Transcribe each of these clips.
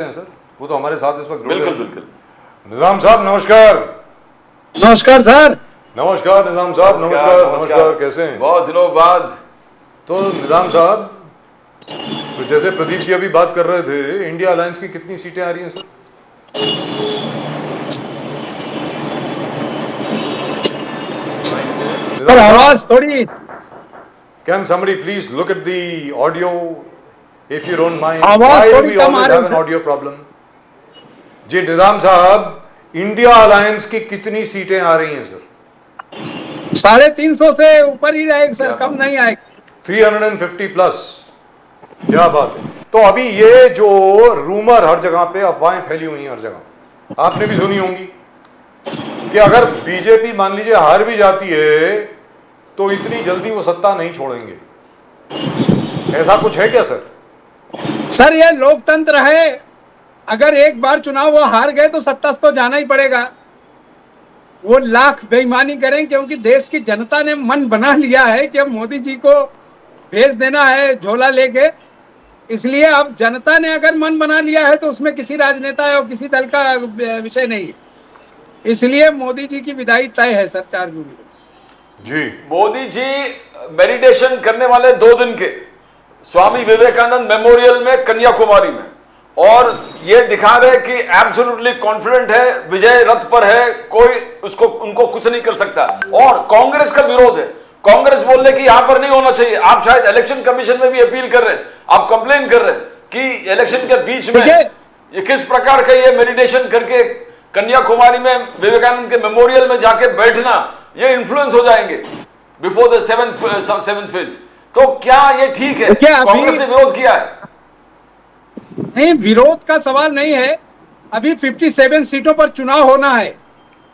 हैं सर, वो तो हमारे साथ इस वक्त बिल्कुल बिल्कुल। निजाम साहब नमस्कार। नमस्कार सर। नमस्कार निजाम साहब, नमस्कार नमस्कार, कैसे हैं? बहुत दिनों बाद। तो निजाम साहब, तो जैसे प्रदीप जी अभी बात कर रहे थे, इंडिया अलायंस की कितनी सीटें आ रही हैं सर? सर आवाज थोड़ी। Can somebody please look at the audio if you don't mind? आवाज Why do थोड़ी we कम आ always रही have an है। audio problem? जी निजाम साहब, इंडिया अलायंस की कितनी सीटें आ रही हैं सर? 350 से ऊपर ही रहेगी सर, कम नहीं आएगी। 350 प्लस। क्या बात है। तो अभी ये जो रूमर हर जगह पे, अफवाहें फैली हुई हैं हर जगह, आपने भी सुनी होंगी कि अगर बीजेपी मान लीजिए हार भी जाती है तो इतनी जल्दी वो सत्ता नहीं छोड़ेंगे। ऐसा कुछ है क्या सर? सर ये लोकतंत्र है, अगर एक बार चुनाव वो हार गए तो सत्ता से तो जाना ही पड़ेगा। वो लाख बेईमानी करें, क्योंकि देश की जनता ने मन बना लिया है कि अब मोदी जी को भेज देना है झोला लेके। इसलिए अब जनता ने अगर मन बना लिया है तो उसमें किसी राजनेता और किसी दल का विषय नहीं है। इसलिए मोदी जी की विदाई तय है सर 4 जून को। जी मोदी जी मेडिटेशन करने वाले 2 दिन के स्वामी विवेकानंद मेमोरियल में कन्याकुमारी में, और ये दिखा रहे कि एब्सोल्युटली कॉन्फिडेंट है, विजय रथ पर है, कोई उनको कुछ नहीं कर सकता। और कांग्रेस का विरोध है। कांग्रेस बोल रहे कि यहां पर नहीं होना चाहिए। आप शायद इलेक्शन कमीशन में भी अपील कर रहे हैं, आप कंप्लेन कर रहे हैं कि इलेक्शन के बीच में ये किस प्रकार का ये मेडिटेशन करके कन्याकुमारी में विवेकानंद के मेमोरियल में जाके बैठना, ये इन्फ्लुएंस हो जाएंगे बिफोर द सेवेंथ फेज। तो क्या ये ठीक है? कांग्रेस ने विरोध किया है। नहीं, विरोध का सवाल नहीं है। अभी 57 सीटों पर चुनाव होना है,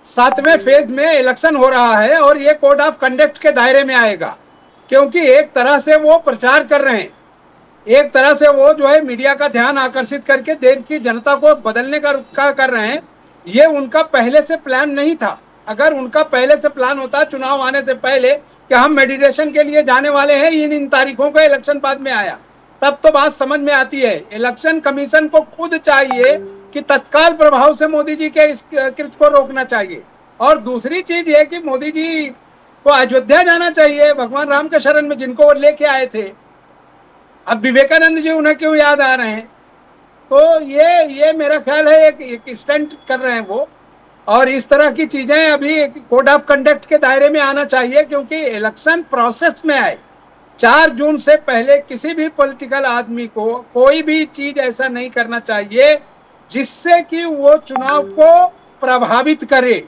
7वें फेज में इलेक्शन हो रहा है, और ये कोड ऑफ कंडक्ट के दायरे में आएगा। क्योंकि एक तरह से वो प्रचार कर रहे हैं, एक तरह से वो जो है मीडिया का ध्यान आकर्षित करके देश की जनता को बदलने का कर रहे हैं। ये उनका पहले से प्लान नहीं था। अगर उनका पहले से प्लान होता चुनाव आने से पहले कि हम मेडिटेशन के लिए जाने वाले हैं इन तारीखों का, इलेक्शन बाद में आया, तब तो बात समझ में आती है। इलेक्शन कमीशन को खुद चाहिए कि तत्काल प्रभाव से मोदी जी के इस कृत्य को रोकना चाहिए। और दूसरी चीज ये कि मोदी जी को अयोध्या जाना चाहिए, भगवान राम के शरण में, जिनको वो लेके आए थे। अब विवेकानंद जी उन्हें क्यों याद आ रहे हैं? तो ये मेरा ख्याल है एक स्टंट कर रहे हैं वो। और इस तरह की चीजें अभी कोड ऑफ कंडक्ट के दायरे में आना चाहिए, क्योंकि इलेक्शन प्रोसेस में आए। 4 जून से पहले किसी भी पॉलिटिकल आदमी को कोई भी चीज ऐसा नहीं करना चाहिए जिससे कि वो चुनाव को प्रभावित करे।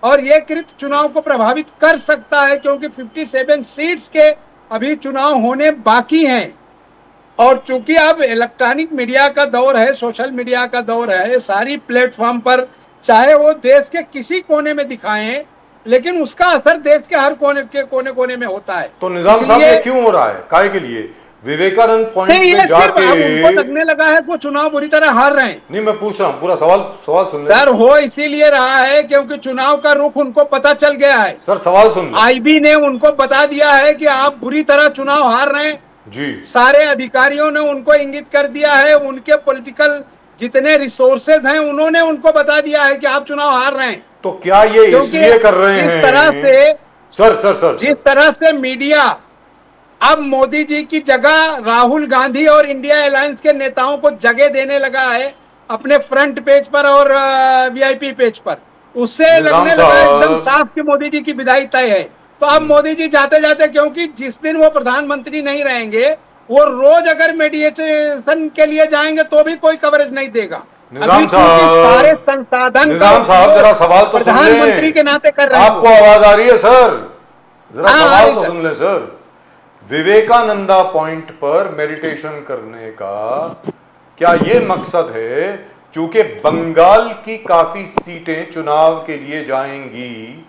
और ये कृत्य चुनाव को प्रभावित कर सकता है, क्योंकि 57 सीट्स के अभी चुनाव होने बाकी हैं। और चूंकि अब इलेक्ट्रॉनिक मीडिया का दौर है, सोशल मीडिया का दौर है, सारी प्लेटफॉर्म पर चाहे वो देश के किसी कोने में दिखाएं, लेकिन उसका असर देश के हर कोने में होता है। तो निजाम साहब ये क्यों हो रहा है? काहे के लिए? विवेकानंद पॉइंट पे जाके उनको लगने लगा है वो चुनाव बुरी तरह हार रहे हैं। नहीं, मैं पूछ रहा हूँ, पूरा सवाल सुन ले सर। हो इसीलिए रहा है क्योंकि चुनाव का रुख उनको पता चल गया है। सर सवाल सुन। आईबी ने उनको बता दिया है कि आप बुरी तरह चुनाव हार रहे हैं जी। सारे अधिकारियों ने उनको इंगित कर दिया है, उनके पॉलिटिकल जितने रिसोर्सेज हैं उन्होंने उनको बता दिया है कि आप चुनाव हार रहे हैं। तो क्या ये इसलिए कर रहे हैं? इस तरह से सर जिस तरह से मीडिया अब मोदी जी की जगह राहुल गांधी और इंडिया अलायंस के नेताओं को जगह देने लगा है अपने फ्रंट पेज पर और वीआईपी पेज पर, उससे लगने लगा एकदम साफ कि मोदी जी की विदाई तय है। तो अब मोदी जी जाते जाते, क्योंकि जिस दिन वो प्रधानमंत्री नहीं रहेंगे, वो रोज अगर मेडिटेशन के लिए जाएंगे तो भी कोई कवरेज नहीं देगा। निजाम सारे संसाधन निजाम साहब जरा सवाल तो सुन ले। प्रधानमंत्री के नाते कर रहे हैं। आपको आवाज आ रही है सर? जरा सवाल तो सुन ले सर। विवेकानंदा पॉइंट पर मेडिटेशन करने का क्या ये मकसद है? क्योंकि बंगाल की काफी सीटें चुनाव के लिए जाएंगी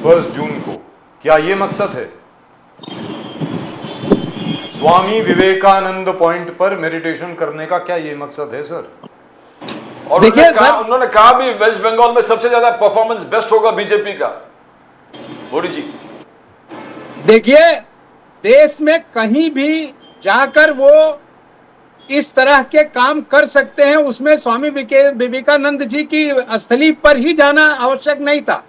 1 जून को, क्या ये मकसद है? स्वामी विवेकानंद पॉइंट पर मेडिटेशन करने का क्या ये मकसद है सर? और उन्होंने कहा भी वेस्ट बंगाल में सबसे ज्यादा परफॉर्मेंस बेस्ट होगा बीजेपी का। मोदी जी देखिए, देश में कहीं भी जाकर वो इस तरह के काम कर सकते हैं, उसमें स्वामी विवेकानंद जी की स्थली पर ही जाना आवश्यक नहीं था।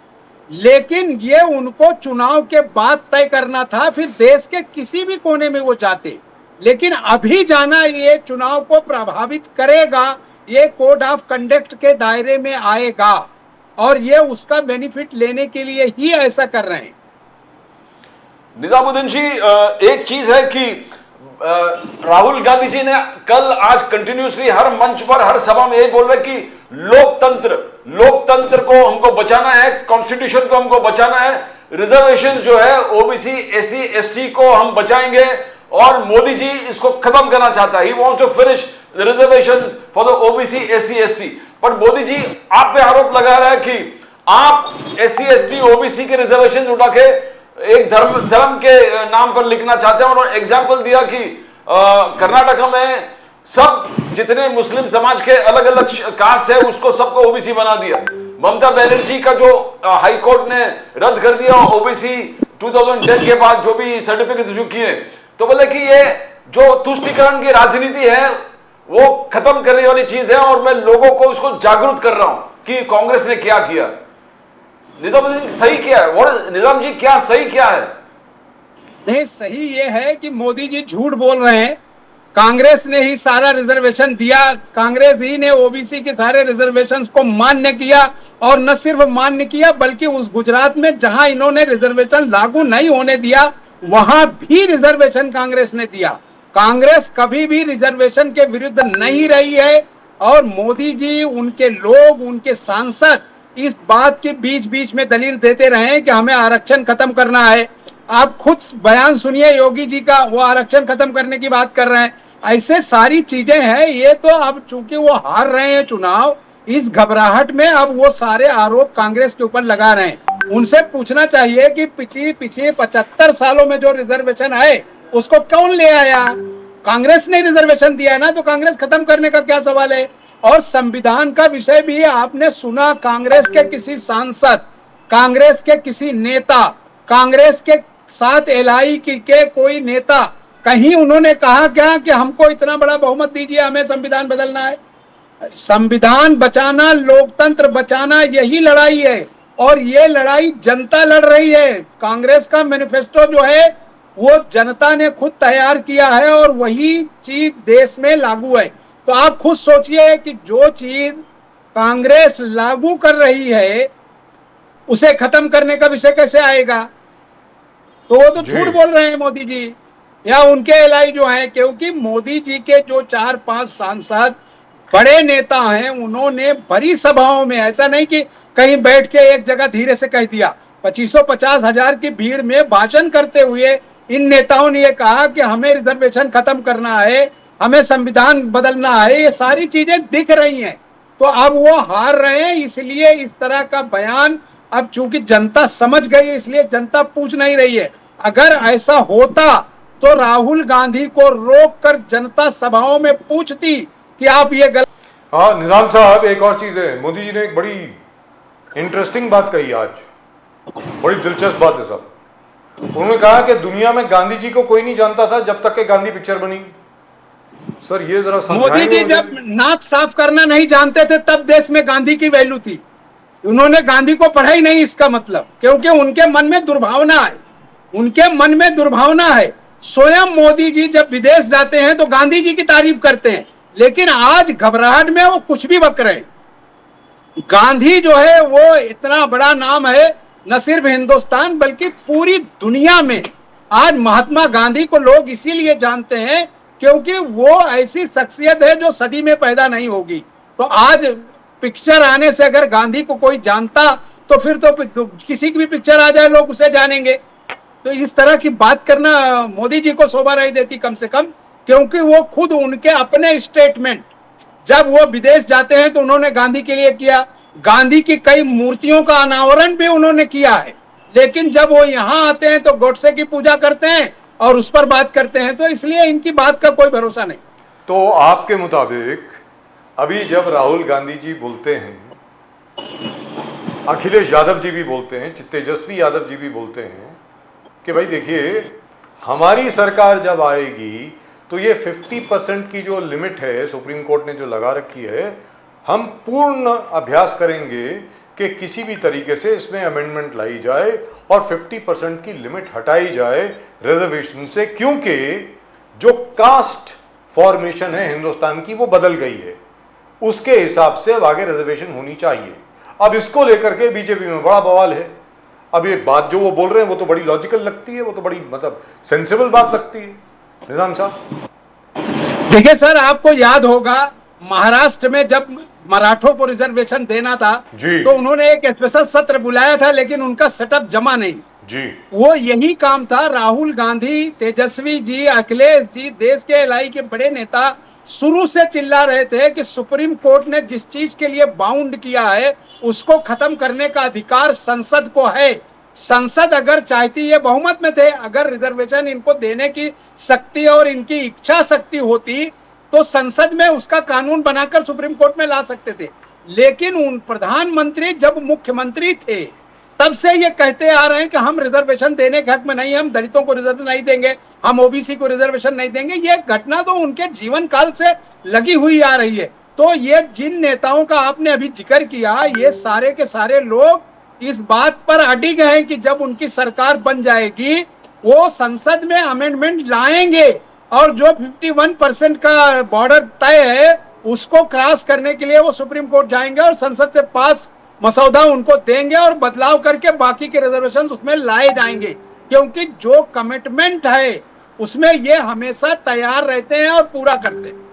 लेकिन ये उनको चुनाव के बाद तय करना था, फिर देश के किसी भी कोने में वो जाते। लेकिन अभी जाना ये चुनाव को प्रभावित करेगा, ये कोड ऑफ कंडक्ट के दायरे में आएगा और ये उसका बेनिफिट लेने के लिए ही ऐसा कर रहे हैं। निजामुद्दीन जी, एक चीज है कि राहुल गांधी जी ने कल आज कंटिन्यूसली हर मंच पर, हर सभा में यही बोल रहे कि लोकतंत्र को हमको बचाना है, कॉन्स्टिट्यूशन को हमको बचाना है, रिजर्वेशन जो है ओबीसी एससी एसटी को हम बचाएंगे और मोदी जी इसको खत्म करना चाहता है। He wants to finish the reservations for the OBC SC ST. पर मोदी जी आप पे आरोप लगा रहा है कि आप एससी एसटी ओबीसी के रिजर्वेशन उठा के एक धर्म के नाम पर लिखना चाहते हैं। और एग्जाम्पल दिया कि कर्नाटक में सब जितने मुस्लिम समाज के अलग अलग कास्ट है उसको सबको ओबीसी बना दिया। ममता बनर्जी का जो हाई कोर्ट ने रद्द कर दिया ओबीसी 2010 के बाद जो भी सर्टिफिकेट इशू किए, तो बोले कि ये जो तुष्टीकरण की राजनीति है वो खत्म करने वाली चीज है और मैं लोगों को इसको जागरूक कर रहा हूं कि कांग्रेस ने क्या किया। निजामुद्दीन सही क्या है? और निजाम जी क्या सही क्या है? नहीं, सही ये है कि मोदी जी झूठ बोल रहे हैं। कांग्रेस ने ही सारा रिजर्वेशन दिया, कांग्रेस ही ने ओबीसी के सारे रिजर्वेशन को मान्य किया और न सिर्फ मान्य किया बल्कि उस गुजरात में जहां इन्होंने रिजर्वेशन लागू नहीं होने दिया वहां भी रिजर्वेशन कांग्रेस ने दिया। कांग्रेस कभी भी रिजर्वेशन के विरुद्ध नहीं रही है और मोदी जी, उनके लोग, उनके सांसद इस बात के बीच बीच में दलील देते रहे कि हमें आरक्षण खत्म करना है। आप खुद बयान सुनिए योगी जी का, वो आरक्षण खत्म करने की बात कर रहे हैं। ऐसे सारी चीजें हैं। ये तो अब चूंकि वो हार रहे हैं चुनाव, इस घबराहट में अब वो सारे आरोप कांग्रेस के ऊपर लगा रहे हैं। उनसे पूछना चाहिए कि पिछले 75 सालों में जो रिजर्वेशन है उसको कौन ले आया? कांग्रेस ने रिजर्वेशन दिया है ना, तो कांग्रेस खत्म करने का क्या सवाल है? और संविधान का विषय भी आपने सुना, कांग्रेस के किसी सांसद, कांग्रेस के किसी नेता, कांग्रेस के साथ एलआई के कोई नेता, कहीं उन्होंने कहा क्या कि हमको इतना बड़ा बहुमत दीजिए, हमें संविधान बदलना है? संविधान बचाना, लोकतंत्र बचाना, यही लड़ाई है और ये लड़ाई जनता लड़ रही है। कांग्रेस का मैनिफेस्टो जो है वो जनता ने खुद तैयार किया है और वही चीज देश में लागू है। तो आप खुद सोचिए कि जो चीज कांग्रेस लागू कर रही है उसे खत्म करने का विषय कैसे आएगा? तो वो तो झूठ बोल रहे हैं मोदी जी या उनके एलआई जो हैं, क्योंकि मोदी जी के जो 4-5 सांसद बड़े नेता हैं उन्होंने बड़ी सभाओं में, ऐसा नहीं कि कहीं बैठ के एक जगह धीरे से कह दिया, 25-50 हजार की भीड़ में भाषण करते हुए इन नेताओं ने ये कहा कि हमें रिजर्वेशन खत्म करना है, हमें संविधान बदलना है। ये सारी चीजें दिख रही हैं। तो अब वो हार रहे हैं, इसलिए इस तरह का बयान, अब चूंकि जनता समझ गई इसलिए जनता पूछ नहीं रही है। अगर ऐसा होता तो राहुल गांधी को रोककर जनता सभाओं में पूछती कि आप ये गलत। हाँ निजाम साहब, एक और चीज है, मोदी जी ने एक बड़ी इंटरेस्टिंग बात कही आज, बड़ी दिलचस्प बात है साहब। उन्होंने कहा कि दुनिया में गांधी जी को कोई नहीं जानता था जब तक कि गांधी पिक्चर बनी। सर ये जरा मोदी जी जब नाक साफ करना नहीं जानते थे तब देश में गांधी की वैल्यू थी। उन्होंने गांधी को पढ़ा ही नहीं, इसका मतलब, क्योंकि उनके मन में दुर्भावना है, उनके मन में दुर्भावना है। स्वयं मोदी जी जब विदेश जाते हैं तो गांधी जी की तारीफ करते हैं, लेकिन आज घबराहट में वो कुछ भी बक रहे हैं। गांधी जो है वो इतना बड़ा नाम है, न सिर्फ हिंदुस्तान बल्कि पूरी दुनिया में। आज महात्मा गांधी को लोग इसीलिए जानते हैं क्योंकि वो ऐसी शख्सियत है जो सदी में पैदा नहीं होगी। तो आज पिक्चर आने से अगर गांधी को कोई जानता तो फिर तो किसी की भी पिक्चर आ जाए लोग उसे जानेंगे। तो इस तरह की बात करना मोदी जी को शोभा नहीं देती कम से कम, क्योंकि वो खुद उनके अपने स्टेटमेंट, जब वो विदेश जाते हैं तो उन्होंने गांधी के लिए किया, गांधी की कई मूर्तियों का अनावरण भी उन्होंने किया है, लेकिन जब वो यहाँ आते हैं तो गोडसे की पूजा करते हैं और उस पर बात करते हैं। तो इसलिए इनकी बात का कोई भरोसा नहीं। तो आपके मुताबिक अभी जब राहुल गांधी जी बोलते हैं, अखिलेश यादव जी भी बोलते हैं, तेजस्वी यादव जी भी बोलते हैं कि भाई देखिए हमारी सरकार जब आएगी तो ये 50% की जो लिमिट है सुप्रीम कोर्ट ने जो लगा रखी है, हम पूर्ण अभ्यास करेंगे कि किसी भी तरीके से इसमें अमेंडमेंट लाई जाए और 50% की लिमिट हटाई जाए रिजर्वेशन से, क्योंकि जो कास्ट फॉर्मेशन है हिंदुस्तान की वो बदल गई है, उसके हिसाब से अब आगे रिजर्वेशन होनी चाहिए। अब इसको लेकर के बीजेपी में बड़ा बवाल है। अब ये बात जो वो बोल रहे हैं वो तो बड़ी लॉजिकल लगती है, वो तो बड़ी मतलब सेंसिबल बात लगती है। निजाम साहब देखिए सर, आपको याद होगा महाराष्ट्र में जब मराठों को रिजर्वेशन देना था जी। तो उन्होंने एक स्पेशल सत्र बुलाया था, लेकिन उनका सेटअप जमा नहीं जी। वो यही काम था। राहुल गांधी, तेजस्वी जी, अखिलेश जी, देश के एलआई के बड़े नेता शुरू से चिल्ला रहे थे कि सुप्रीम कोर्ट ने जिस चीज के लिए बाउंड किया है उसको खत्म करने का अधिकार संसद को है। संसद अगर चाहती, ये बहुमत में थे, अगर रिजर्वेशन इनको देने की शक्ति और इनकी इच्छा शक्ति होती तो संसद में उसका कानून बनाकर सुप्रीम कोर्ट में ला सकते थे। लेकिन उन प्रधानमंत्री जब मुख्यमंत्री थे तब से ये कहते आ रहे हैं कि हम रिजर्वेशन देने के हक में नहीं, हम दलितों को रिजर्वेशन नहीं देंगे, हम ओबीसी को रिजर्वेशन नहीं देंगे। ये घटना तो उनके जीवन काल से लगी हुई आ रही है। तो ये जिन नेताओं का आपने अभी जिक्र किया, ये सारे के सारे लोग इस बात पर अडिग हैं कि जब उनकी सरकार बन जाएगी वो संसद में अमेंडमेंट लाएंगे और जो 51% का बॉर्डर तय है उसको क्रॉस करने के लिए वो सुप्रीम कोर्ट जाएंगे और संसद से पास मसौदा उनको देंगे और बदलाव करके बाकी के रिजर्वेशन उसमें लाए जाएंगे, क्योंकि जो कमिटमेंट है उसमें ये हमेशा तैयार रहते हैं और पूरा करते हैं।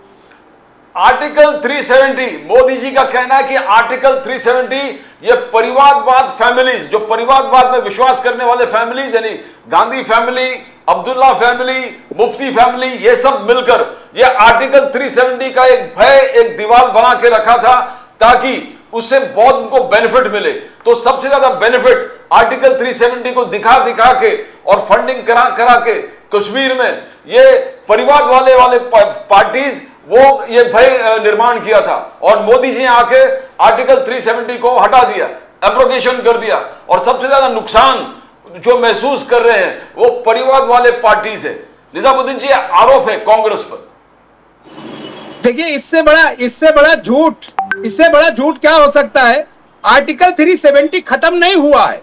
आर्टिकल 370, मोदी जी का कहना है कि आर्टिकल 370 ये परिवारवाद फैमिलीज, जो परिवारवाद में विश्वास करने वाले फैमिलीज, यानी गांधी फैमिली, अब्दुल्ला फैमिली, मुफ्ती फैमिली, ये सब मिलकर ये आर्टिकल 370 का एक भय, एक दीवार बना के रखा था ताकि उससे बहुत उनको बेनिफिट मिले। तो सबसे ज्यादा बेनिफिट आर्टिकल 370 को दिखा दिखा के और फंडिंग करा करा के कश्मीर में ये परिवार वाले पार्टीज वो ये भय निर्माण किया था और मोदी जी ने आके आर्टिकल 370 को हटा दिया, एब्रोगेशन कर दिया। और सबसे ज्यादा नुकसान जो महसूस कर रहे हैं वो परिवार वाले पार्टी से। निजामुद्दीन जी, आरोप है कांग्रेस पर। देखिए, इससे बड़ा झूठ क्या हो सकता है? आर्टिकल 370 खत्म नहीं हुआ है,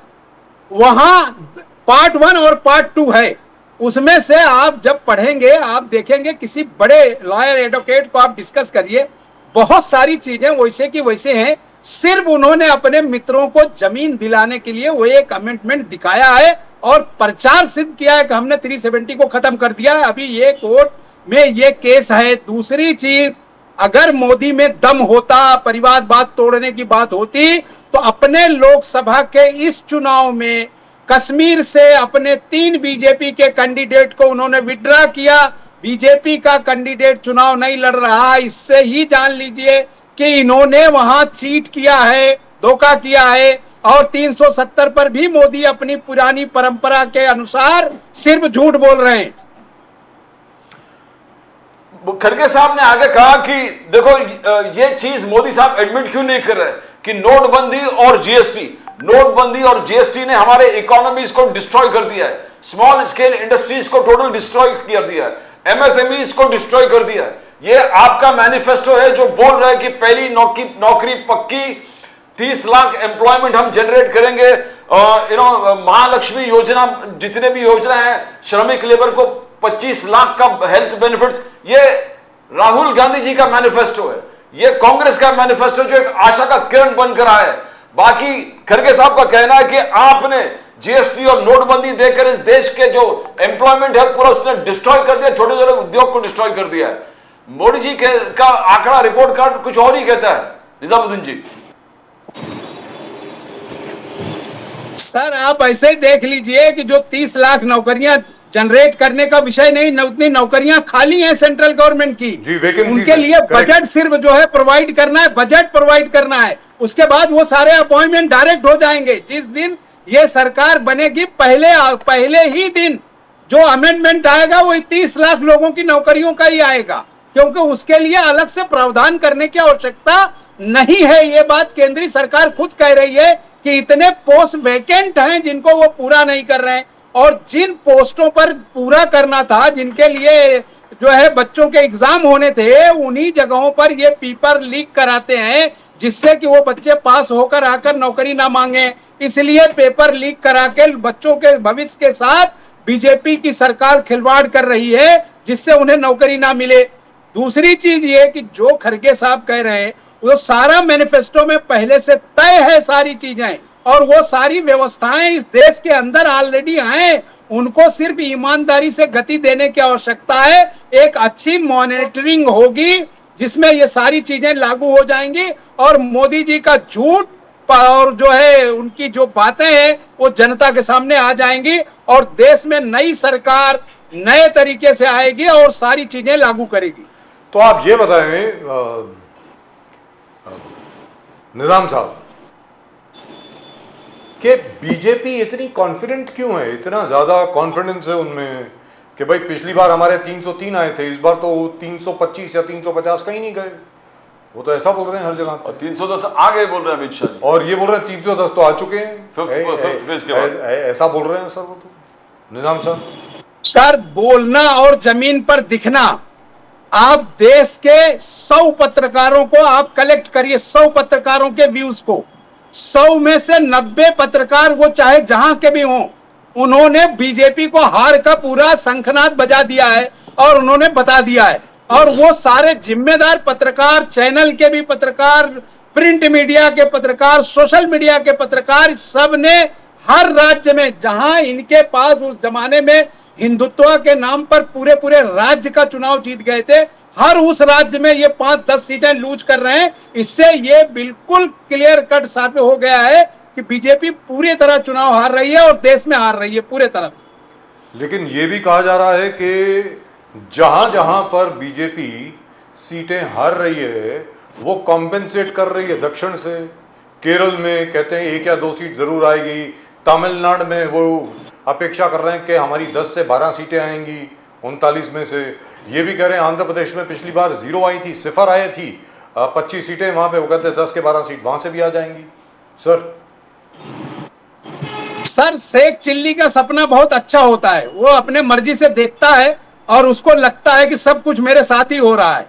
वहां पार्ट 1 और पार्ट 2 है। उसमें से आप जब पढ़ेंगे आप देखेंगे, किसी बड़े लॉयर एडवोकेट को आप डिस्कस करिए, बहुत सारी चीजें वैसे की वैसे हैं। सिर्फ उन्होंने अपने मित्रों को जमीन दिलाने के लिए वो एक अमेंडमेंट दिखाया है और प्रचार सिर्फ किया है कि हमने 370 को खत्म कर दिया है। अभी ये कोर्ट में ये केस है। दूसरी चीज, अगर मोदी में दम होता, परिवारवाद तोड़ने की बात होती, तो अपने लोकसभा के इस चुनाव में कश्मीर से अपने 3 बीजेपी के कैंडिडेट को उन्होंने विड्रॉ किया। बीजेपी का कैंडिडेट चुनाव नहीं लड़ रहा। इससे ही जान लीजिए कि इन्होंने वहां चीट किया है, धोखा किया है। और 370 पर भी मोदी अपनी पुरानी परंपरा के अनुसार सिर्फ झूठ बोल रहे हैं। खड़गे साहब ने आगे कहा कि देखो ये चीज मोदी साहब एडमिट क्यों नहीं कर रहे कि नोटबंदी और जीएसटी ने हमारे इकोनॉमीज को डिस्ट्रॉय कर दिया है, स्मॉल स्केल इंडस्ट्रीज को टोटल डिस्ट्रॉय कर दिया है, एमएसएमईज को डिस्ट्रॉय कर दिया है। ये आपका मैनिफेस्टो है जो बोल रहा है कि पहली नौकरी पक्की, 30 लाख एम्प्लॉयमेंट हम जनरेट करेंगे, महालक्ष्मी योजना, जितने भी योजना है, श्रमिक लेबर को 25 लाख का हेल्थ बेनिफिट्स। ये राहुल गांधी जी का मैनिफेस्टो है, ये कांग्रेस का मैनिफेस्टो जो एक आशा का किरण बनकर आया है। बाकी खड़गे साहब का कहना है कि आपने जीएसटी और नोटबंदी देकर इस देश के जो एम्प्लॉयमेंट है पूरा उसने डिस्ट्रॉय कर दिया, छोटे छोटे उद्योग को डिस्ट्रॉय कर दिया है। मोदी जी का आंकड़ा, रिपोर्ट कार्ड कुछ और ही कहता है। निजामुद्दीन जी सर, आप ऐसे ही देख लीजिए कि जो 30 लाख नौकरियां जनरेट करने का विषय नहीं, उतनी नौकरियां खाली हैं सेंट्रल गवर्नमेंट की। उनके लिए बजट सिर्फ जो है प्रोवाइड करना है, बजट प्रोवाइड करना है। उसके बाद वो सारे अपॉइंटमेंट डायरेक्ट हो जाएंगे। जिस दिन ये सरकार बनेगी पहले ही दिन जो अमेंडमेंट आएगा वो 30 लाख लोगों की नौकरियों का ही आएगा, क्योंकि उसके लिए अलग से प्रावधान करने की आवश्यकता नहीं है। ये बात केंद्रीय सरकार खुद कह रही है कि इतने पोस्ट वैकेंट हैं जिनको वो पूरा नहीं कर रहे हैं, और जिन पोस्टों पर पूरा करना था, जिनके लिए जो है बच्चों के एग्जाम होने थे, उन्हीं जगहों पर ये पेपर लीक कराते हैं जिससे कि वो बच्चे पास होकर आकर नौकरी ना मांगे। इसलिए पेपर लीक करा के बच्चों के भविष्य के साथ बीजेपी की सरकार खिलवाड़ कर रही है जिससे उन्हें नौकरी ना मिले। दूसरी चीज ये कि जो खड़गे साहब कह रहे हैं वो सारा मैनिफेस्टो में पहले से तय है सारी चीजें, और वो सारी व्यवस्थाएं इस देश के अंदर ऑलरेडी हैं। उनको सिर्फ ईमानदारी से गति देने की आवश्यकता है। एक अच्छी मॉनिटरिंग होगी जिसमें ये सारी चीजें लागू हो जाएंगी और मोदी जी का झूठ और जो है उनकी जो बातें हैं वो जनता के सामने आ जाएंगी और देश में नई सरकार नए तरीके से आएगी और सारी चीजें लागू करेगी। तो आप ये बताएं निजाम साहब कि बीजेपी इतनी कॉन्फिडेंट क्यों है, इतना ज्यादा कॉन्फिडेंस है उनमें कि भाई पिछली बार हमारे 303 आए थे, इस बार तो 325 या 350 कहीं नहीं गए। वो तो ऐसा बोल रहे हैं हर जगह और 310 आ गए बोल रहे हैं अमित शाह जी, और ये बोल रहे हैं 310 तो आ चुके हैं फिफ्थ फेज के बाद। ऐसा बोल रहे हैं सर वो तो निजाम साहब। सर बोलना और जमीन पर दिखना, आप देश के 100 पत्रकारों को आप कलेक्ट करिए, 100 पत्रकारों के व्यूज को, 100 में से 90 पत्रकार वो चाहे जहां के भी हों, उन्होंने बीजेपी को हार का पूरा शंखनाद बजा दिया है और उन्होंने बता दिया है। और वो सारे जिम्मेदार पत्रकार, चैनल के भी पत्रकार, प्रिंट मीडिया के पत्रकार, सोशल मीडिया के पत्रकार, सब ने हर राज्य में जहां इनके पास उस जमाने में हिंदुत्व के नाम पर पूरे पूरे राज्य का चुनाव जीत गए थे, हर उस राज्य में ये 5-10 सीटें लूज कर रहे हैं। इससे ये बिल्कुल क्लियर कट साबित हो गया है कि बीजेपी पूरी तरह चुनाव हार रही है और देश में हार रही है पूरे तरह। लेकिन ये भी कहा जा रहा है कि जहां जहां पर बीजेपी सीटें हार रही है वो कॉम्पेंसेट कर रही है दक्षिण से। केरल में कहते हैं 1 या 2 सीट जरूर आएगी, तमिलनाडु में वो अपेक्षा कर रहे हैं कि हमारी 10 से 12 सीटें आएंगी 39 में से। ये भी कह रहे हैं आंध्र प्रदेश में पिछली बार 0 आई थी, 0 आई थी, 25 सीटें वहां पे, वो कहते हैं 10 के 12 सीट वहां से भी आ जाएंगी। सर शेख चिल्ली का सपना बहुत अच्छा होता है, वो अपने मर्जी से देखता है और उसको लगता है कि सब कुछ मेरे साथ ही हो रहा है।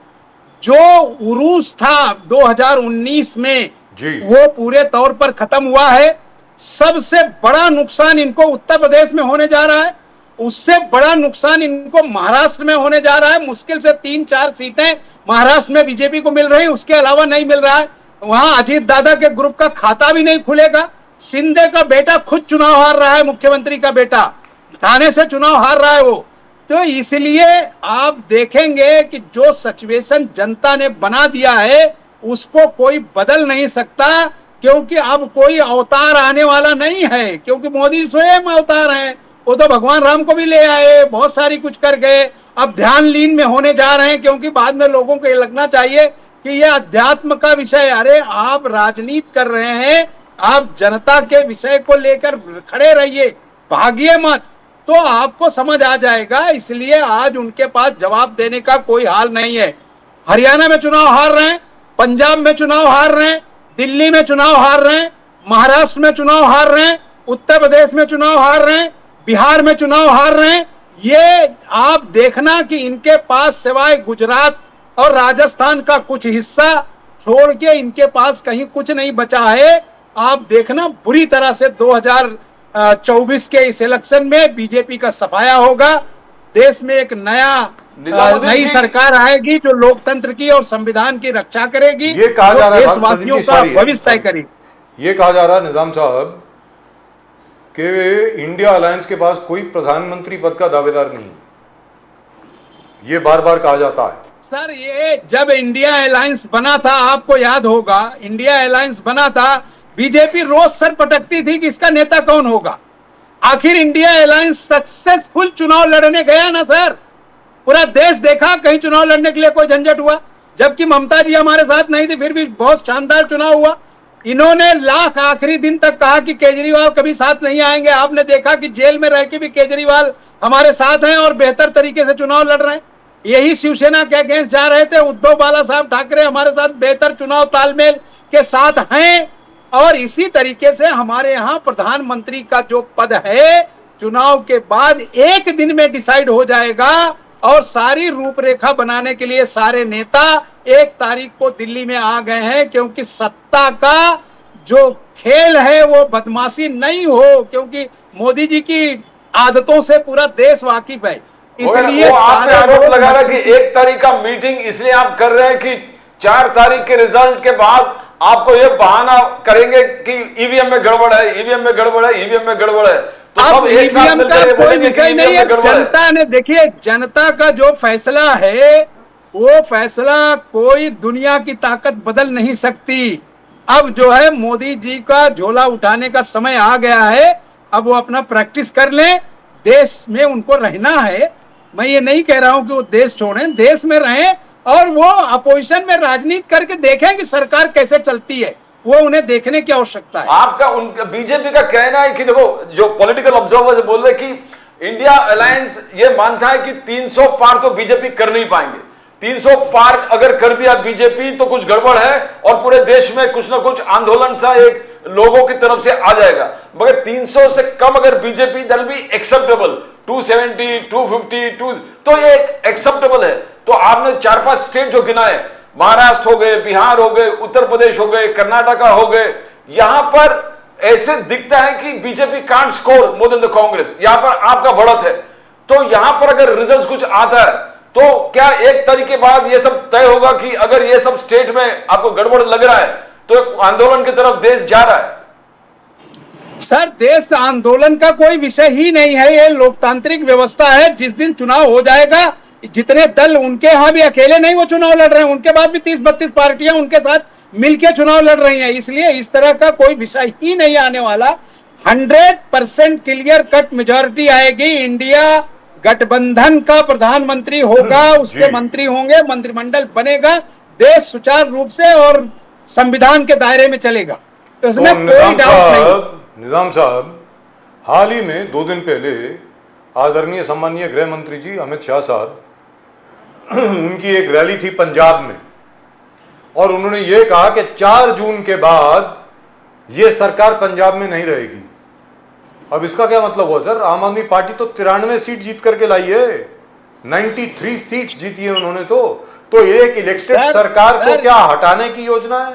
जो उरूस था 2019 में जी, वो पूरे तौर पर खत्म हुआ है। सबसे बड़ा नुकसान इनको उत्तर प्रदेश में होने जा रहा है, उससे बड़ा नुकसान इनको महाराष्ट्र में होने जा रहा है। मुश्किल से 3-4 सीटें महाराष्ट्र में बीजेपी को मिल रही, उसके अलावा नहीं मिल रहा है। वहां अजीत दादा के ग्रुप का खाता भी नहीं खुलेगा। शिंदे का बेटा खुद चुनाव हार रहा है, मुख्यमंत्री का बेटा थाने से चुनाव हार रहा है वो। तो इसलिए आप देखेंगे कि जो सिचुएशन जनता ने बना दिया है उसको कोई बदल नहीं सकता, क्योंकि अब कोई अवतार आने वाला नहीं है, क्योंकि मोदी स्वयं अवतार हैं। वो तो भगवान राम को भी ले आए, बहुत सारी कुछ कर गए, अब ध्यान लीन में होने जा रहे हैं, क्योंकि बाद में लोगों को ये लगना चाहिए कि ये अध्यात्म का विषय। अरे आप राजनीति कर रहे हैं, आप जनता के विषय को लेकर खड़े रहिए, भागिए मत, तो आपको समझ आ जाएगा। इसलिए आज उनके पास जवाब देने का कोई हाल नहीं है। हरियाणा में चुनाव हार रहे हैं, पंजाब में चुनाव हार रहे हैं, दिल्ली में चुनाव हार रहे हैं, महाराष्ट्र में चुनाव हार रहे हैं, उत्तर प्रदेश में चुनाव हार रहे हैं, बिहार में चुनाव हार रहे हैं। ये आप देखना कि इनके पास सिवाय गुजरात और राजस्थान का कुछ हिस्सा छोड़ के इनके पास कहीं कुछ नहीं बचा है। आप देखना बुरी तरह से 2024 के इस इलेक्शन में बीजेपी का सफाया होगा। देश में एक नई सरकार आएगी जो लोकतंत्र की और संविधान की रक्षा करेगी, ये कहा जा रहा है देशवासियों का भविष्य तय करेगी। ये कहा जा रहा है निजाम साहब कि इंडिया अलायंस के पास कोई प्रधानमंत्री पद का दावेदार नहीं, ये बार बार कहा जाता है। सर ये जब इंडिया अलायंस बना था, आपको याद होगा, इंडिया अलायंस बना था, बीजेपी रोज सर पटकती थी कि इसका नेता कौन होगा। आखिर इंडिया अलायंस सक्सेसफुल चुनाव लड़ने गया ना सर, पूरा देश देखा, कहीं चुनाव लड़ने के लिए कोई झंझट हुआ, जबकि ममता जी हमारे साथ नहीं थी, फिर भी बहुत शानदार चुनाव हुआ। इन्होंने लाख आखिरी दिन तक कहा कि केजरीवाल कभी साथ नहीं आएंगे। आपने देखा कि जेल में रह के भी केजरीवाल हमारे साथ हैं और बेहतर तरीके से चुनाव लड़ रहे हैं। यही शिवसेना के अगेंस्ट जा रहे थे, उद्धव बाला साहब ठाकरे हमारे साथ बेहतर चुनाव तालमेल के साथ हैं। और इसी तरीके से हमारे यहाँ प्रधानमंत्री का जो पद है, चुनाव के बाद एक दिन में डिसाइड हो जाएगा। और सारी रूपरेखा बनाने के लिए सारे नेता 1 तारीख को दिल्ली में आ गए हैं, क्योंकि सत्ता का जो खेल है वो बदमाशी नहीं हो, क्योंकि मोदी जी की आदतों से पूरा देश वाकिफ है। इसलिए वो आपने सारे आरोप लोग लगा रहा कि 1 तारीख का मीटिंग इसलिए आप कर रहे हैं कि 4 तारीख के रिजल्ट के बाद आपको ये बहाना करेंगे कि ईवीएम में गड़बड़ है, ईवीएम में गड़बड़ है, ईवीएम में गड़बड़ है, तो सब एक साथ ईवीएम मिलकर का ये कोई बोलेंगे कि विषय नहीं ईवीएम है। में गड़बड़ है। जनता ने, देखिए, जनता का जो फैसला है वो फैसला कोई दुनिया की ताकत बदल नहीं सकती। अब जो है मोदी जी का झोला उठाने का समय आ गया है, अब वो अपना प्रैक्टिस कर लें। देश में उनको रहना है, मैं ये नहीं कह रहा हूं कि वो देश छोड़ें, देश में रहें और वो अपोजिशन में राजनीति करके देखें कि सरकार कैसे चलती है, वो उन्हें देखने की आवश्यकता है। आपका उनका बीजेपी का कहना है कि देखो, जो पॉलिटिकल ऑब्जर्वर्स बोल रहे कि इंडिया अलायंस ये मानता है कि 300 पार तो बीजेपी कर नहीं पाएंगे, 300 पार अगर कर दिया बीजेपी तो कुछ गड़बड़ है और पूरे देश में कुछ ना कुछ आंदोलन सा एक लोगों की तरफ से आ जाएगा। मगर 300 से कम अगर बीजेपी दल भी एक्सेप्टेबल, 270, 250, तो ये एक्सेप्टेबल है। तो आपने 4-5 स्टेट जो गिनाए, महाराष्ट्र हो गए, बिहार हो गए, उत्तर प्रदेश हो गए, कर्नाटका हो गए, यहां पर ऐसे दिखता है कि BJP can't score more than the Congress, यहां पर आपका बढ़त है। तो यहां पर अगर रिजल्ट कुछ आता है तो क्या 1 तारीख के बाद ये सब तय होगा कि अगर ये सब स्टेट में आपको गड़बड़ लग रहा है तो आंदोलन की तरफ देश जा रहा है? सर, देश आंदोलन का कोई विषय ही नहीं है, ये लोकतांत्रिक व्यवस्था है। जिस दिन चुनाव हो जाएगा, जितने दल, उनके यहाँ भी अकेले नहीं वो चुनाव लड़ रहे हैं, उनके बाद भी 30-32 पार्टियां उनके साथ मिलकर चुनाव लड़ रही हैं। इसलिए इस तरह का कोई विषय ही नहीं आने वाला। 100% क्लियर कट मेजॉरिटी आएगी। इंडिया गठबंधन का प्रधानमंत्री होगा, उसके मंत्री होंगे, मंत्रिमंडल बनेगा, देश सुचारू रूप से और संविधान के दायरे में चलेगा, तो इसमें कोई डाउट नहीं। निजाम साहब, हाल ही में 2 दिन पहले आदरणीय सम्मानीय गृह मंत्री जी अमित शाह साहब, उनकी एक रैली थी पंजाब में और उन्होंने ये कहा कि 4 जून के बाद ये सरकार पंजाब में नहीं रहेगी। अब इसका क्या मतलब हुआ सर? आम आदमी पार्टी तो 93 सीट जीत करके लाई है, 93 सीट जीती है उन्होंने। तो एक इलेक्टेड सरकार को क्या हटाने की योजना है?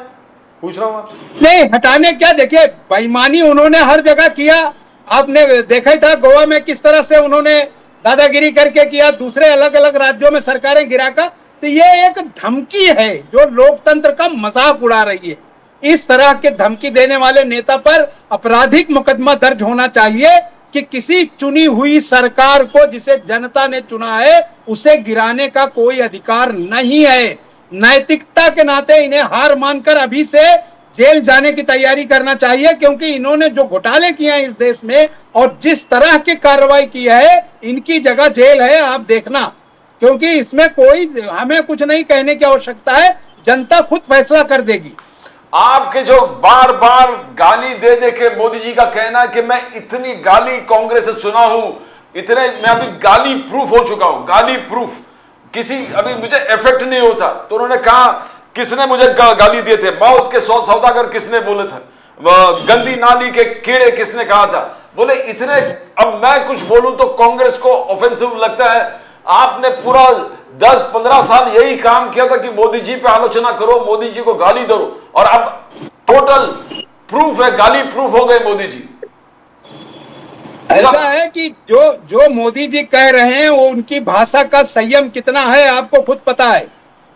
पूछ रहा हूं आपसे। नहीं, हटाने क्या, देखिए, बेईमानी उन्होंने हर जगह किया। आपने देखा ही था गोवा में किस तरह से उन्होंने दादागिरी करके किया, दूसरे अलग अलग राज्यों में सरकारें गिराकर। तो ये एक धमकी है जो लोकतंत्र का मजाक उड़ा रही है। इस तरह के धमकी देने वाले नेता पर आपराधिक मुकदमा दर्ज होना चाहिए कि किसी चुनी हुई सरकार को, जिसे जनता ने चुना है, उसे गिराने का कोई अधिकार नहीं है। नैतिकता के नाते इन्हें हार मानकर अभी से जेल जाने की तैयारी करना चाहिए, क्योंकि इन्होंने जो घोटाले किए हैं इस देश में और जिस तरह की कार्रवाई की है, इनकी जगह जेल है, आप देखना। क्योंकि इसमें कोई हमें कुछ नहीं कहने की आवश्यकता है, जनता खुद फैसला कर देगी। आपके जो बार बार गाली दे दे के मोदी जी का कहना है कि मैं इतनी गाली कांग्रेस से सुना हूं, इतने मैं अभी गाली प्रूफ हो चुका हूं, गाली प्रूफ, किसी अभी मुझे इफेक्ट नहीं होता। तो उन्होंने कहा, किसने मुझे गाली दिए थे? मौत के सौदागर किसने बोले थे? गंदी नाली के कीड़े किसने कहा था? बोले इतने, अब मैं कुछ बोलूं तो कांग्रेस को ऑफेंसिव लगता है। आपने पूरा 10-15 साल यही काम किया था कि मोदी जी पे आलोचना करो, मोदी जी को गाली दो, और अब टोटल प्रूफ है, गाली प्रूफ हो गए मोदी जी। ऐसा है कि जो मोदी जी कह रहे हैं वो उनकी भाषा का संयम कितना है आपको खुद पता है।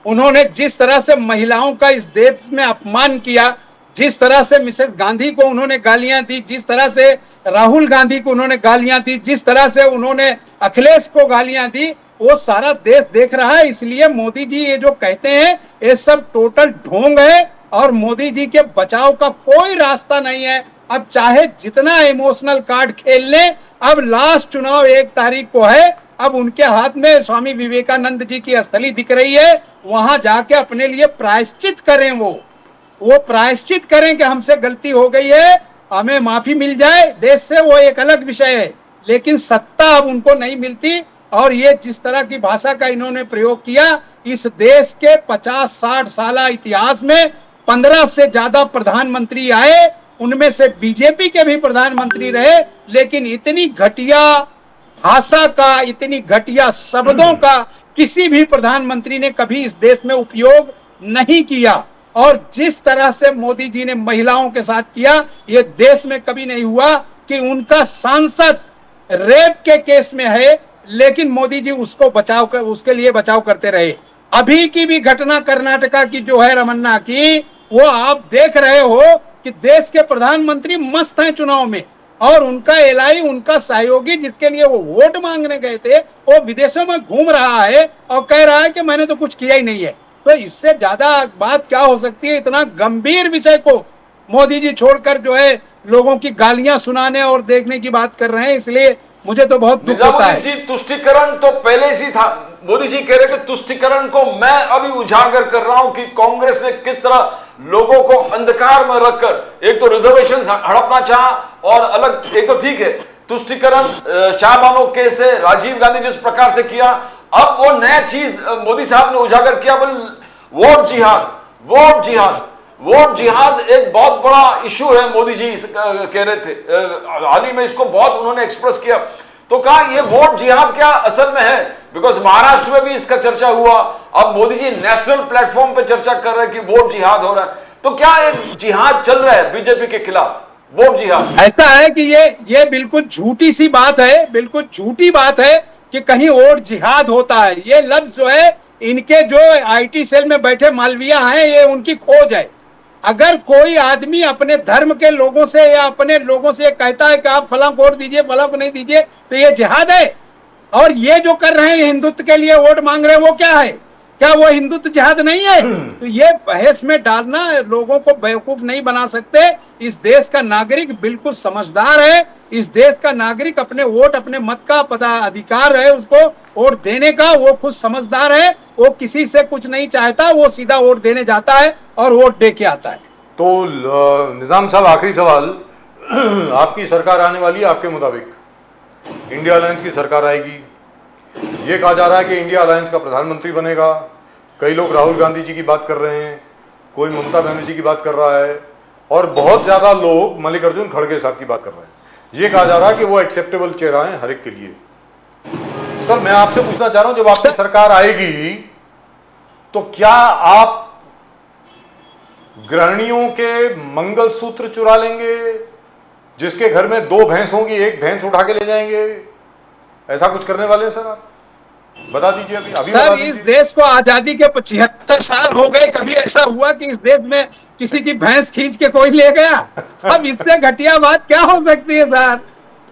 उन्होंने जिस तरह से महिलाओं का इस देश में अपमान किया, जिस तरह से मिसेस गांधी को उन्होंने गालियां दी, जिस तरह से राहुल गांधी को उन्होंने गालियां दी, जिस तरह से उन्होंने अखिलेश को गालियां दी, वो सारा देश देख रहा है। इसलिए मोदी जी ये जो कहते हैं ये सब टोटल ढोंग है और मोदी जी के बचाव का कोई रास्ता नहीं है। अब चाहे जितना इमोशनल कार्ड खेल लें, अब लास्ट चुनाव 1 तारीख को है। अब उनके हाथ में स्वामी विवेकानंद जी की स्थली दिख रही है, वहां जाके अपने लिए प्रायश्चित करें। वो प्रायश्चित करें कि हमसे गलती हो गई है, हमें माफी मिल जाए देश से, वो एक अलग विषय है। लेकिन सत्ता अब उनको नहीं मिलती। और ये जिस तरह की भाषा का इन्होंने प्रयोग किया, इस देश के 50-60 साल इतिहास में 15 से ज्यादा प्रधानमंत्री आए, उनमें से बीजेपी के भी प्रधानमंत्री रहे, लेकिन इतनी घटिया भाषा का, इतनी घटिया शब्दों का किसी भी प्रधानमंत्री ने कभी इस देश में उपयोग नहीं किया। और जिस तरह से मोदी जी ने महिलाओं के साथ किया, ये देश में कभी नहीं हुआ कि उनका सांसद रेप के केस में है, लेकिन मोदी जी उसको बचाव कर, उसके लिए बचाव करते रहे। अभी की भी घटना कर्नाटका की जो है रमन्ना की, वो आप देख रहे हो कि देश के प्रधानमंत्री मस्त हैं चुनाव में, और उनका एलआई, उनका सहयोगी जिसके लिए वो वोट मांगने गए थे, वो विदेशों में घूम रहा है और कह रहा है कि मैंने तो कुछ किया ही नहीं है। तो इससे ज्यादा बात क्या हो सकती है? इतना गंभीर विषय को मोदी जी छोड़कर जो है लोगों की गालियां सुनाने और देखने की बात कर रहे हैं, इसलिए मुझे तो बहुत दुख होता है। जी, तुष्टिकरण तो पहले से था। मोदी जी कह रहे कि तुष्टिकरण को मैं अभी उजागर कर रहा हूं कि कांग्रेस ने किस तरह लोगों को अंधकार में रखकर एक तो रिजर्वेशन हड़पना चाहा, और अलग एक तो ठीक है तुष्टिकरण शाहबानो केस से राजीव गांधी जिस प्रकार से किया, अब वो नया चीज मोदी साहब ने उजागर किया, वोट जिहाद। वोट जिहाद, वोट जिहाद एक बहुत बड़ा इशू है, मोदी जी कह रहे थे हाल ही में, इसको बहुत उन्होंने एक्सप्रेस किया। तो कहा ये वोट जिहाद क्या असल में है, बिकॉज महाराष्ट्र में भी इसका चर्चा हुआ, अब मोदी जी नेशनल प्लेटफॉर्म पे चर्चा कर रहे हैं कि वोट जिहाद हो रहा है। तो क्या एक जिहाद चल रहा है बीजेपी के खिलाफ, वोट जिहाद? ऐसा है कि ये बिल्कुल झूठी सी बात है, बिल्कुल झूठी बात है कि कहीं वोट जिहाद होता है। ये लफ्ज जो है, इनके जो आईटी सेल में बैठे मालविया हैं, ये उनकी खोज है। अगर कोई आदमी अपने धर्म के लोगों से या अपने लोगों से कहता है कि आप फलां को वोट दीजिए, फलां को नहीं दीजिए, तो ये जिहाद है। और ये जो कर रहे हैं हिंदुत्व के लिए वोट मांग रहे हैं, वो क्या है? क्या वो हिंदुत्व जिहाद नहीं है? तो ये बहस में डालना लोगों को बेवकूफ नहीं बना सकते। इस देश का नागरिक बिल्कुल समझदार है। इस देश का नागरिक अपने वोट, अपने मत का पता अधिकार है उसको वोट देने का, वो खुद समझदार है, वो किसी से कुछ नहीं चाहता, वो सीधा वोट देने जाता है और वोट दे के आता है। तो निजाम साहब, आखिरी सवाल, आपकी सरकार आने वाली है, आपके मुताबिक इंडिया अलायंस की सरकार आएगी, ये कहा जा रहा है कि इंडिया अलायंस का प्रधानमंत्री बनेगा। कई लोग राहुल गांधी जी की बात कर रहे हैं, कोई ममता बनर्जी की बात कर रहा है, और बहुत ज्यादा लोग मल्लिकार्जुन खड़गे साहब की बात कर रहे हैं। ये कहा जा रहा है कि वो एक्सेप्टेबल चेहरा है हर एक के लिए। सर, मैं आपसे पूछना चाह रहा हूं, जब आपकी सरकार आएगी तो क्या आप गृहिणियों के मंगलसूत्र चुरा लेंगे? जिसके घर में 2 भैंस होंगी, 1 भैंस उठा के ले जाएंगे? ऐसा कुछ करने वाले हैं सर आप? बता दीजिए अभी सर, इस देश को आजादी के 75 साल हो गए, कभी ऐसा हुआ कि इस देश में किसी की भैंस खींच के कोई ले गया? अब इससे घटिया बात क्या हो सकती है सर?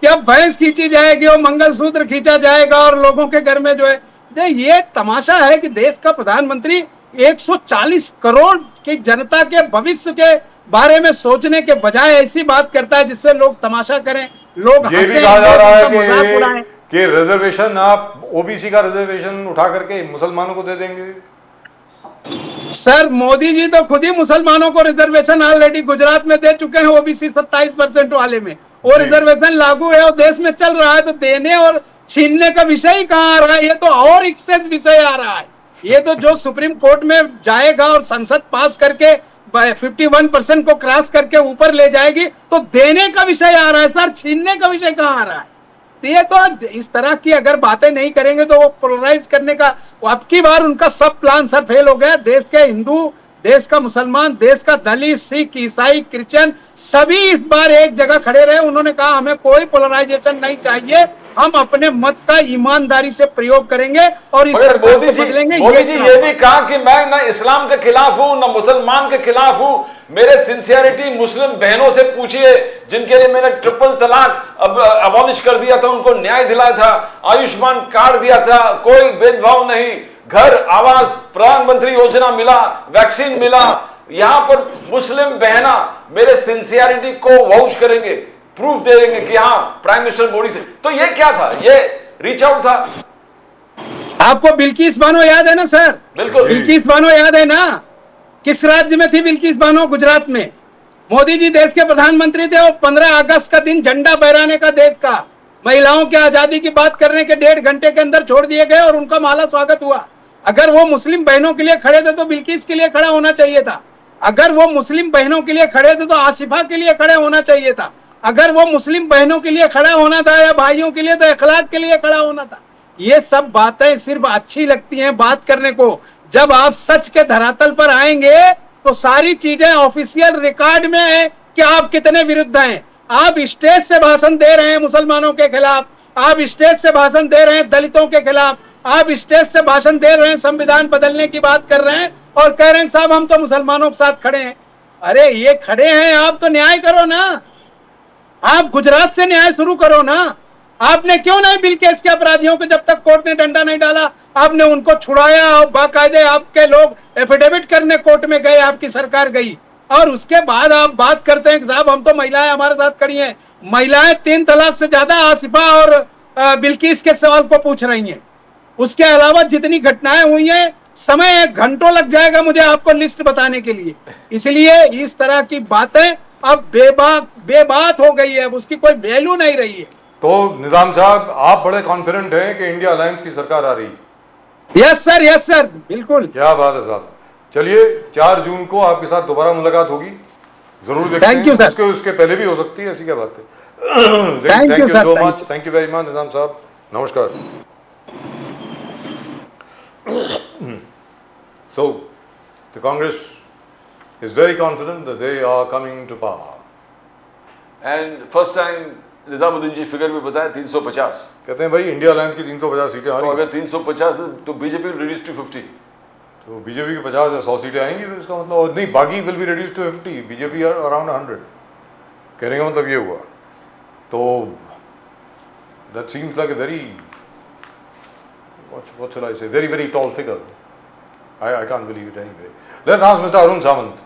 कि अब भैंस खींची जाएगी और मंगलसूत्र खींचा जाएगा और लोगों के घर में जो है, ये तमाशा है कि देश का प्रधानमंत्री 140 करोड़ की जनता के भविष्य के बारे में सोचने के बजाय ऐसी बात करता है जिससे लोग तमाशा करें, लोग ये भी कहा जा रहा है कि रिजर्वेशन, आप ओबीसी का रिजर्वेशन उठा करके मुसलमानों को दे देंगे। सर, मोदी जी तो खुद ही मुसलमानों को रिजर्वेशन ऑलरेडी गुजरात में दे चुके हैं, ओबीसी 27% वाले में वो रिजर्वेशन लागू है और देश में चल रहा है। तो देने और छीनने का विषय ही कहां आ रहा है? ये तो और एक्सेस विषय आ रहा है। ये तो जो सुप्रीम कोर्ट में जाएगा और संसद पास करके 51% को क्रॉस करके ऊपर ले जाएगी, तो देने का विषय आ रहा है सर, छीनने का विषय कहां आ रहा है? ये तो इस तरह की अगर बातें नहीं करेंगे तो वो पोलराइज करने का, अब की बार उनका सब प्लान सर फेल हो गया। देश के हिंदू, देश का मुसलमान, देश का दलित, सिख, ईसाई, क्रिश्चियन सभी इस बार एक जगह खड़े रहे। उन्होंने कहा हमें कोई पोलराइजेशन नहीं चाहिए, हम अपने मत का ईमानदारी से प्रयोग करेंगे और इस सरकार को बदलेंगे। मोदी जी ये भी कहा कि मैं ना इस्लाम के खिलाफ हूं ना मुसलमान के खिलाफ हूं, मेरे सिंसियरिटी मुस्लिम बहनों से पूछिए जिनके लिए मैंने ट्रिपल तलाक अबॉलिश कर दिया था, उनको न्याय दिलाया था, आयुष्मान कार्ड दिया था, कोई भेदभाव नहीं, घर आवास प्रधानमंत्री योजना मिला, वैक्सीन मिला। यहां पर मुस्लिम बहना मेरे सिंसियरिटी को वाउच करेंगे, प्रूफ दे देंगे कि हाँ प्राइम मिनिस्टर मोदी से। तो ये क्या था? ये रीच आउट था। आपको बिल्किस बानो याद है ना सर? बिल्कुल, बिल्किस बानो याद है ना? किस राज्य में थी बिल्किस बानो? गुजरात में। मोदी जी देश के प्रधानमंत्री थे और 15 अगस्त का दिन झंडा फहराने का, देश का महिलाओं की आजादी की बात करने के 1.5 घंटे के अंदर छोड़ दिए गए और उनका माला स्वागत हुआ। अगर वो मुस्लिम बहनों के लिए खड़े थे तो बिल्किस के लिए खड़ा होना चाहिए था। अगर वो मुस्लिम बहनों के लिए खड़े थे तो आसिफा के लिए खड़े होना चाहिए था। अगर वो मुस्लिम बहनों के लिए खड़ा होना था या भाइयों के लिए, तो अखलाक के लिए खड़ा होना था। ये सब बातें सिर्फ अच्छी लगती हैं बात करने को, जब आप सच के धरातल पर आएंगे तो सारी चीजें ऑफिशियल रिकॉर्ड में है कि आप कितने विरुद्ध हैं। आप स्टेज से भाषण दे रहे हैं मुसलमानों के खिलाफ, आप स्टेज से भाषण दे रहे हैं दलितों के खिलाफ, आप स्टेज से भाषण दे रहे हैं संविधान बदलने की बात कर रहे हैं और कह रहे हैं साहब हम तो मुसलमानों के साथ खड़े हैं। अरे ये खड़े हैं, आप तो न्याय करो ना, आप गुजरात से न्याय शुरू करो ना। आपने क्यों नहीं बिल्किस के अपराधियों को, जब तक कोर्ट ने डंडा नहीं डाला, आपने उनको छुड़ाया और बाकायदे आपके लोग एफिडेविट करने कोर्ट में गए, आपकी सरकार गई, और उसके बाद आप बात करते हैं कि साहब हम तो महिलाएं हमारे साथ खड़ी हैं। महिलाएं 3 तलाक से ज्यादा आसिफा और बिल्किस के सवाल को पूछ रही हैं। उसके अलावा जितनी घटनाएं हुई हैं, समय घंटों लग जाएगा मुझे आपको लिस्ट बताने के लिए। इसलिए इस तरह की बातें अब बेबात हो गई है, उसकी कोई वैल्यू नहीं रही है। तो निजाम साहब, आप बड़े कॉन्फिडेंट हैं कि इंडिया अलायंस की सरकार आ रही है? यस सर, बिल्कुल। क्या बात है साहब। चलिए 4 जून को आपके साथ दोबारा मुलाकात होगी, जरूर देखते Thank you, हैं। sir. उसके पहले भी हो सकती है, ऐसी क्या बात है। Thank thank you, you sir. So Thank much, thank you very much Nizam साहब, नमस्कार। So, the Congress is very confident that they are coming to power. And first time Nizamuddin ji figure भी बताया 350। कहते हैं भाई इंडिया अलायंस की 350 सीटें आ तो रही अगर हैं, 350 है तो बीजेपी विल रिड्यूस टू 50। तो बीजेपी की 50 या 100 सीटें आएंगी, फिर इसका मतलब, और नहीं, बाकी will be reduce to 50, BJP around 100। कहने का मतलब ये हुआ। तो that seems like a very, what shall I say, very tall figure. I can't believe it anyway. Let's ask Mr. Arun Samant.